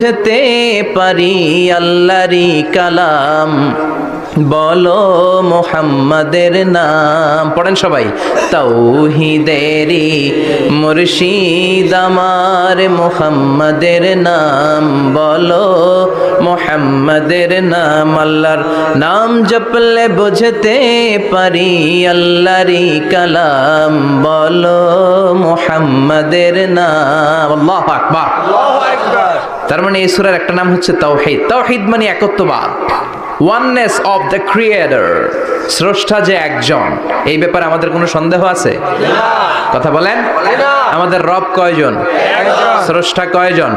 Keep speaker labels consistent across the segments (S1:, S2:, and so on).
S1: বুঝতে পারি আল্লাহরই কালাম, বলো মুহাম্মাদের নাম। পড়েন সবাই। তাওহীদেরই মুর্শিদ আমার মুহাম্মাদের নাম, বলো মুহাম্মাদের নাম। আল্লাহর নাম জপলে বুঝতে পারি আল্লাহরই কালাম, বলো মুহাম্মাদের নাম। আল্লাহু আকবার, আল্লাহু আকবার। তার মানে এই সূরার একটা নাম হচ্ছে তাওহীদ। তাওহীদ মানে একত্ববাদ, ওয়াননেস অফ দ্য ক্রিয়েটর। স্রষ্টা যে একজন, এই ব্যাপারে আমাদের কোনো সন্দেহ আছে? কথা বলেন। আমাদের রব কয়জন? স্রষ্টা কয়জন?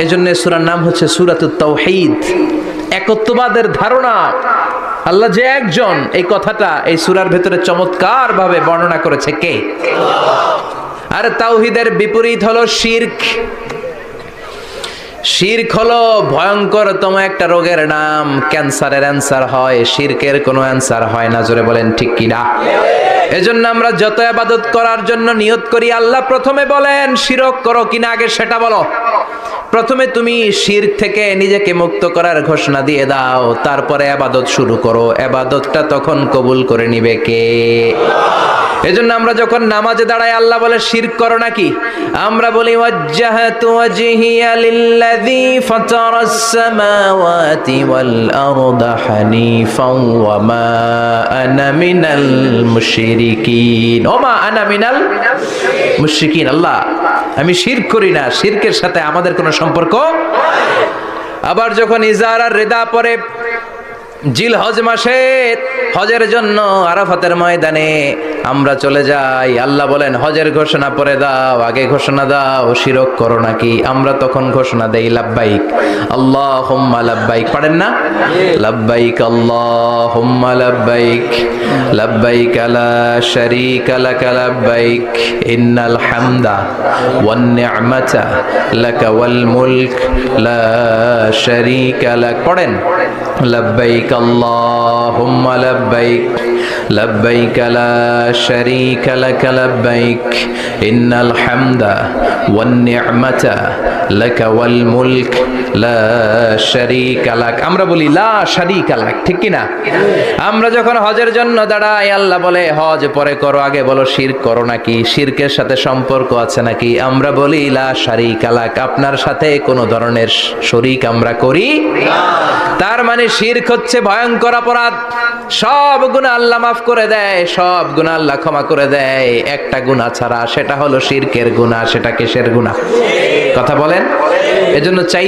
S1: এজন্য সূরার নাম হচ্ছে সূরাতুত তাওহীদ। একত্ববাদের ধারণা, আল্লাহ যে একজন, এই কথাটা এই সূরার ভেতরে চমৎকার ভাবে বর্ণনা করেছে কে? আর তাওহীদের বিপরীত হলো শিরক। শিরক হলো ভয়ঙ্করতম একটা রোগের নাম। ক্যান্সারের অ্যান্সার হয়, শিরকের কোনো অ্যান্সার হয় না। জোরে বলেন ঠিক কি না? এজন্য আমরা যত ইবাদত করার জন্য নিয়ত করি, আল্লাহ প্রথমে বলেন শিরক করো কিনা আগে সেটা বলো। প্রথমে তুমি শিরক থেকে নিজেকে মুক্ত করার ঘোষণা দিয়ে দাও, তারপরে ইবাদত শুরু করো। ইবাদতটা তখন কবুল করে নিবে কে? এজন্য আমরা যখন নামাজে দাঁড়াই আল্লাহ বলে শিরক করো নাকি? আমরা বলি ওয়াজ্জাহাতু ওয়াজহিয়া লিল্লাযী ফাতারাস সামাওয়াতি ওয়াল আরদা হানিফাও ওয়া মা আনা মিনাল মুশরিকিন। ওমা আনা মিনাল মুশরিকিন। আল্লাহ আমি শিরক করি না, শিরকের সাথে আমাদের কোনো সম্পর্ক। আবার যখন ইজার আর রিদা পরে জিল হজ মাসে হজের জন্য আরাফাতের ময়দানে আমরা চলে যাই, আল্লাহ বলেন হজের ঘোষণা পরে দাও, আগে ঘোষণা দাও শিরক করো নাকি? আমরা তখন ঘোষণা দেই লাব্বাইক আল্লাহুম্মা লাব্বাইক। পারেন না? লাব্বাইক আল্লাহুম্মা লাব্বাইক, লাব্বাইক লা শারীকা লাক লাব্বাইক, ইন্নাল হামদা ওয়ান নি'মাতা লাকা ওয়াল মুলক লা শারীকা লাক। পড়েন লাব্বাইক আল্লাহুম্মা লাব্বাইক, লাব্বাইক লা শারীকা লাক লাব্বাইক, ইন্নাল হামদা ওয়ান নি'মাতা লাকা ওয়াল মুলক লা শারীকা লাক। আমরা বলি লা শারীকা লাক, ঠিক কি না? আমরা যখন হজের জন্য দাঁড়াই আল্লাহ বলে হজ পরে করো, আগে বলো শিরক করো নাকি? শিরকের সাথে সম্পর্ক আছে নাকি? আমরা বলি লা শারীকা লাক, আপনার সাথে কোনো ধরনের শরীক আমরা করি না। তার মানে শিরক হচ্ছে ভয়ঙ্কর অপরাধ। সব গুনাহ আল্লাহ মাফ করে দেয়, সব গুনাহ আল্লাহ ক্ষমা করে দেয়, একটা গুনাহ ছাড়া, সেটা হলো শিরকের গুনাহ। সেটা কিসের গুনাহ? কথা বলেন। এজন্য চাই